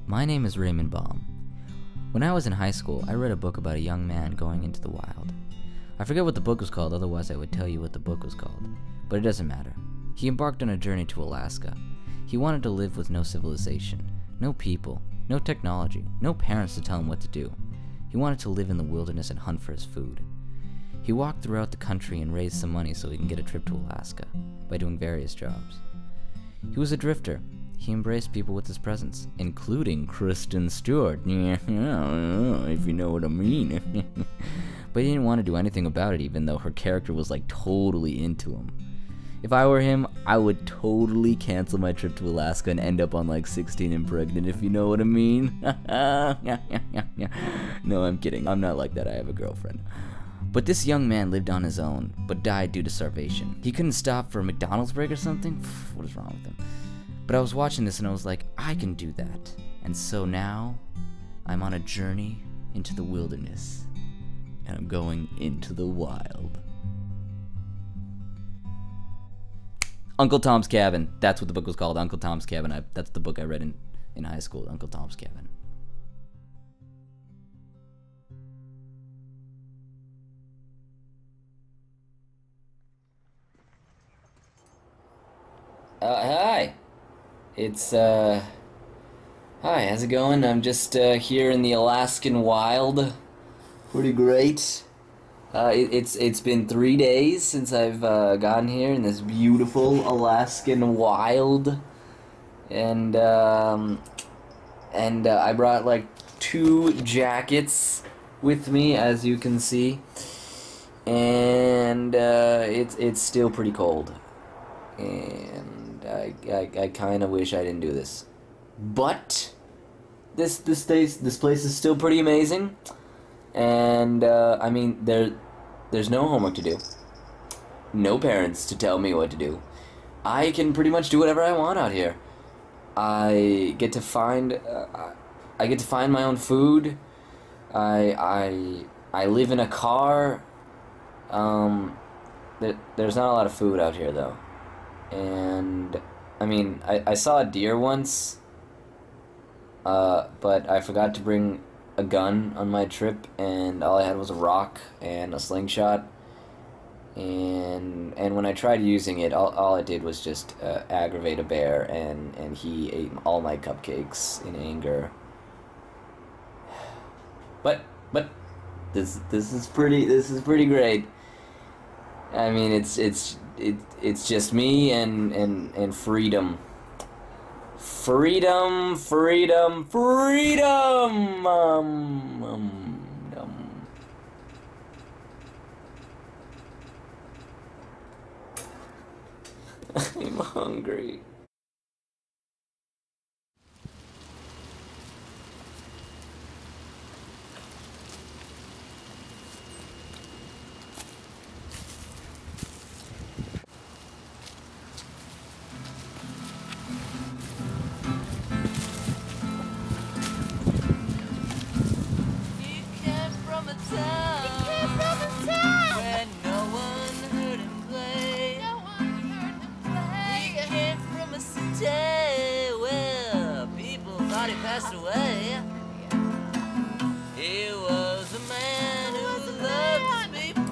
My name is Raymond Baum. When I was in high school, I read a book about a young man going into the wild. I forget what the book was called, otherwise I would tell you what the book was called. But it doesn't matter. He embarked on a journey to Alaska. He wanted to live with no civilization, no people, no technology, no parents to tell him what to do. He wanted to live in the wilderness and hunt for his food. He walked throughout the country and raised some money so he can get a trip to Alaska by doing various jobs. He was a drifter. He embraced people with his presence, including Kristen Stewart, if you know what I mean. But he didn't want to do anything about it, even though her character was like totally into him. If I were him, I would totally cancel my trip to Alaska and end up on like 16 and pregnant, if you know what I mean. No, I'm kidding. I'm not like that. I have a girlfriend. But this young man lived on his own, but died due to starvation. He couldn't stop for a McDonald's break or something? What is wrong with him? But I was watching this and I was like, I can do that. And so now, I'm on a journey into the wilderness. And I'm going into the wild. Uncle Tom's Cabin. That's what the book was called, Uncle Tom's Cabin. That's the book I read in high school, Uncle Tom's Cabin. Hi. Hi, how's it going? I'm just here in the Alaskan wild. Pretty great. It's been 3 days since I've gotten here in this beautiful Alaskan wild, and I brought like 2 jackets with me, as you can see, and it's still pretty cold, and I kind of wish I didn't do this, but this place is still pretty amazing, and I mean there's no homework to do, no parents to tell me what to do. I can pretty much do whatever I want out here. I get to find my own food. I live in a car. There's not a lot of food out here though. And I mean, I saw a deer once, but I forgot to bring a gun on my trip, and all I had was a rock and a slingshot, and when I tried using it, all it did was just aggravate a bear, and he ate all my cupcakes in anger. But this is pretty great. I mean, it's just me and freedom. Freedom. I'm hungry. Passed away. He was a man who loved his people.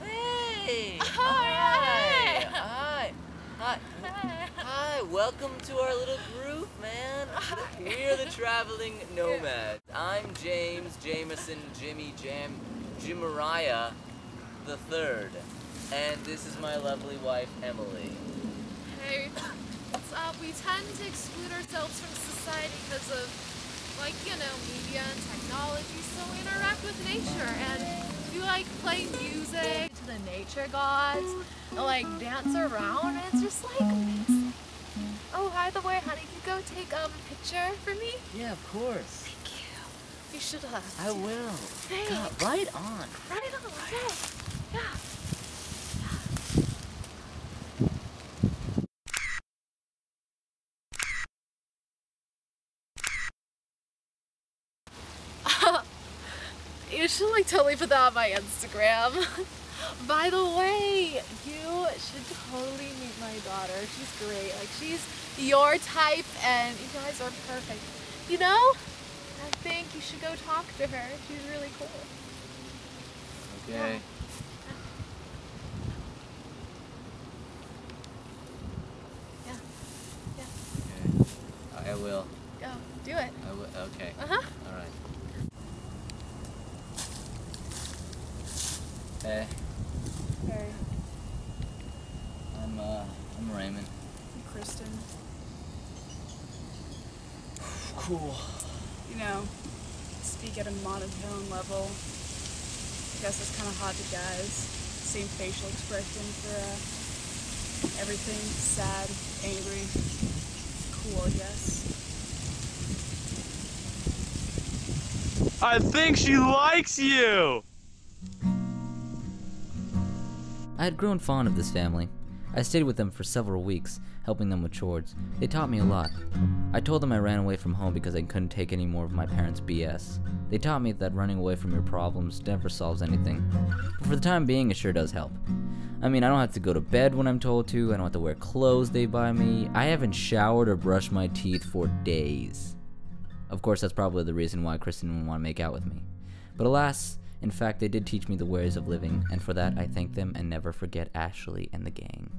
Hey! Hi! Welcome to our little group, man. We're the Traveling Nomads. I'm James Jameson Jimmy Jimariah the Third, and this is my lovely wife Emily. Hey. We tend to exclude ourselves from society because of, like, you know, media and technology, so we interact with nature, and we, like, play music to the nature gods, and, like, dance around, and it's just, like, amazing. Oh, by the way, honey, can you go take a picture for me? Yeah, of course. Thank you. You should have. I will. Thanks. God, right on. Right on, yeah. You should like totally put that on my Instagram. By the way, you should totally meet my daughter. She's great. Like, she's your type, and you guys are perfect. You know, I think you should go talk to her. She's really cool. Okay. Yeah. Yeah. Okay. I will. Go. Do it. I will. Okay. Uh-huh. All right. Hey, Hey, I'm Raymond. I'm Kristen. Cool. You know, speak at a monotone level. I guess it's kind of hot to guys. Same facial expression for everything. Sad, angry. Cool, I guess. I think she likes you! I had grown fond of this family. I stayed with them for several weeks, helping them with chores. They taught me a lot. I told them I ran away from home because I couldn't take any more of my parents' BS. They taught me that running away from your problems never solves anything. But for the time being, it sure does help. I mean, I don't have to go to bed when I'm told to, I don't have to wear clothes they buy me, I haven't showered or brushed my teeth for days. Of course, that's probably the reason why Kristen didn't want to make out with me. But alas, in fact, they did teach me the ways of living, and for that I thank them and never forget Ashley and the gang.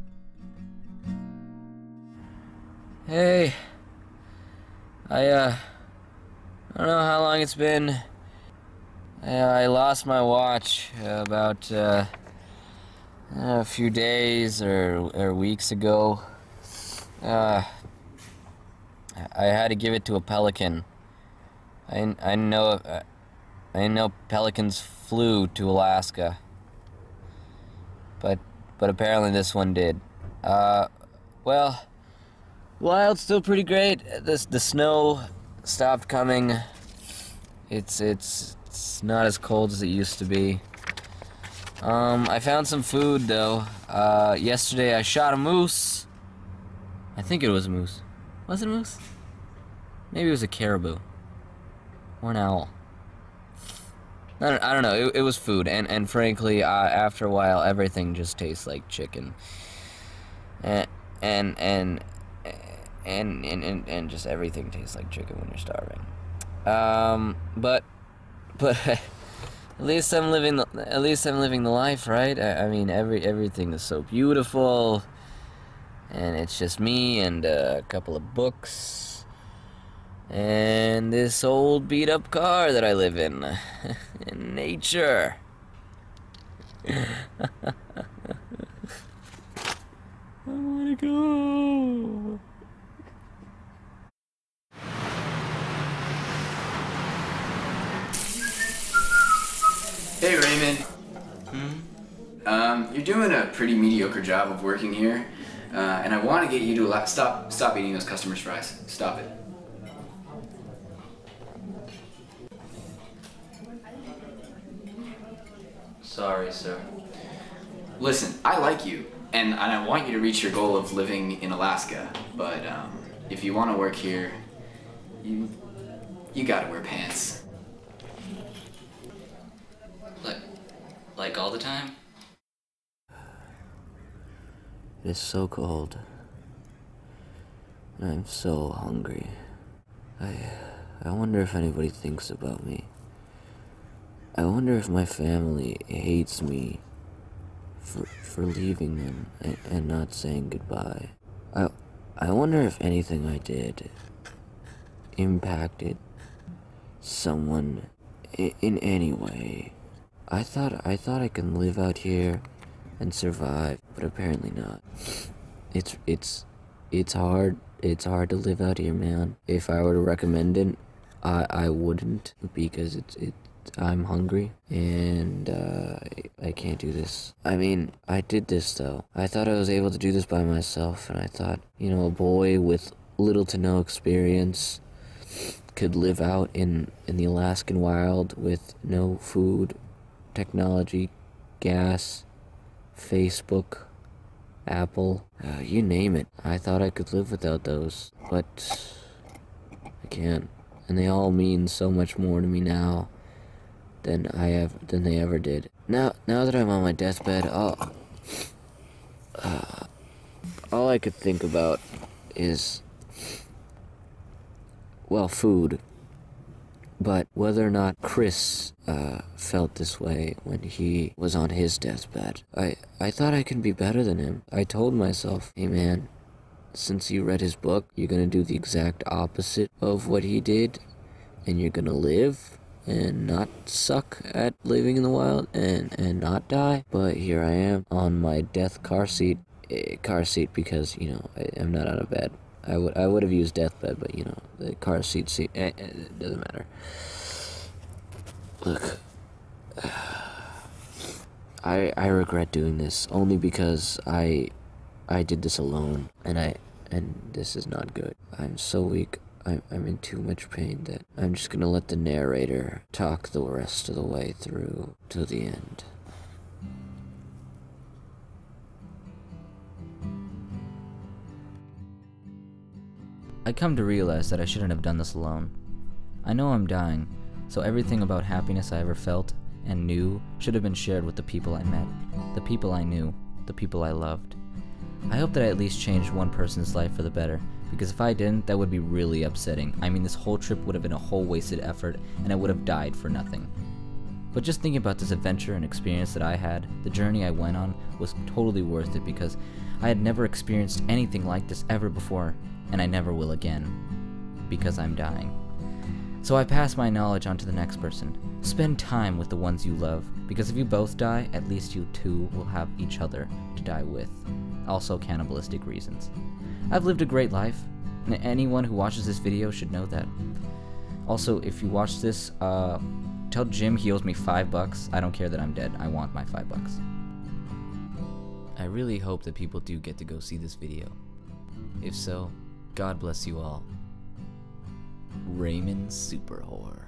Hey, I don't know how long it's been. I lost my watch about a few days or weeks ago. I had to give it to a pelican. I know pelicans flew to Alaska, but apparently this one did. Well, wild's still pretty great. The snow stopped coming. It's not as cold as it used to be. I found some food though. Yesterday I shot a moose. I think it was a moose. Was it a moose? Maybe it was a caribou. Or an owl. I don't know. It was food, and frankly, after a while, everything just tastes like chicken. And just everything tastes like chicken when you're starving. But at least I'm living the life, right? I mean, everything is so beautiful, and it's just me and a couple of books. And this old beat-up car that I live in. In nature. I wanna go. Hey Raymond. You're doing a pretty mediocre job of working here, and I want to get you to stop eating those customers' fries. Stop it. Sorry, sir. Listen, I like you, and I want you to reach your goal of living in Alaska, but if you want to work here, you gotta wear pants. Like all the time? It is so cold. And I'm so hungry. I wonder if anybody thinks about me. I wonder if my family hates me for leaving them and not saying goodbye. I wonder if anything I did impacted someone in any way. I thought I could live out here and survive, but apparently not. It's hard. It's hard to live out here, man. If I were to recommend it, I wouldn't, because I'm hungry, and I can't do this. I mean, I did this though. I thought I was able to do this by myself, and I thought, a boy with little to no experience could live out in the Alaskan wild with no food, technology, gas, Facebook, Apple, you name it. I thought I could live without those, but I can't. And they all mean so much more to me now than they ever did. Now that I'm on my deathbed, all I could think about is, well, food. But whether or not Chris felt this way when he was on his deathbed, I thought I could be better than him. I told myself, hey man, since you read his book, you're gonna do the exact opposite of what he did, and you're gonna live and not suck at living in the wild and not die. But here I am on my death car seat because, you know, I'm not out of bed. I would have used deathbed, but you know, the car seat, it doesn't matter. Look, I regret doing this only because I did this alone, and this is not good. I'm so weak. I'm in too much pain that I'm just gonna let the narrator talk the rest of the way through to the end. I come to realize that I shouldn't have done this alone. I know I'm dying, so everything about happiness I ever felt and knew should have been shared with the people I met, the people I knew, the people I loved. I hope that I at least changed one person's life for the better, because if I didn't, that would be really upsetting. I mean, this whole trip would have been a whole wasted effort, and I would have died for nothing. But just thinking about this adventure and experience that I had, the journey I went on, was totally worth it, because I had never experienced anything like this ever before, and I never will again, because I'm dying. So I pass my knowledge on to the next person. Spend time with the ones you love, because if you both die, at least you two will have each other to die with. Also cannibalistic reasons. I've lived a great life, and anyone who watches this video should know that. Also, if you watch this, tell Jim he owes me $5. I don't care that I'm dead. I want my $5. I really hope that people do get to go see this video. If so, God bless you all. Raymond Super Whore.